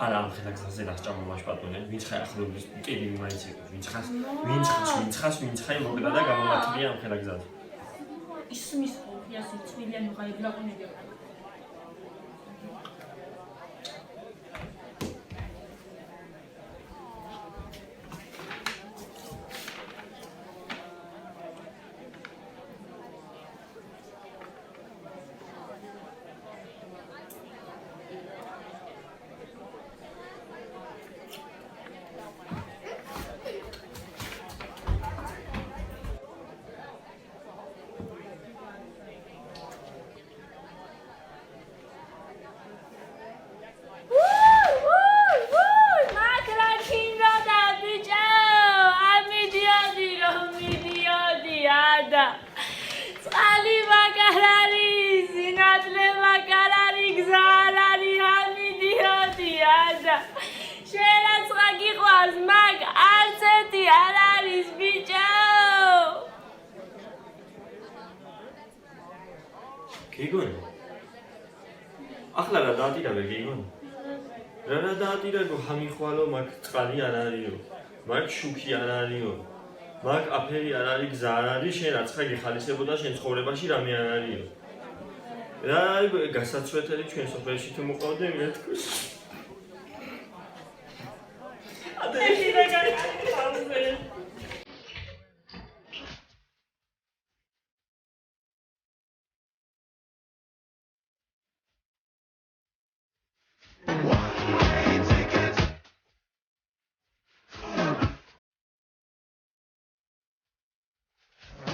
არა ამ ხელახსაზე რა სჭამომაშ პატონე ვინც ხარ ახლობის ტირი მაინც იყო ვინც ხარ მოგდა და გამომართულია ამ ხელახსაზე ისმის იასი წვილიანი გაიგლაკონები გიგონი ახლა რა დაადირავე გიგონი რა დაადირავე ხამიხვალო მაგ წყალი არ არისო მაგ შუქი არ არისო მაგ აფერი არ არის გზა არ არის შენ რაც ხა გიხალისებოდა შენ ცხოვრებაში რამე არ არისო რა გასაცვლელი ჩვენ სოფელში თუ მოყავდე მე თქოს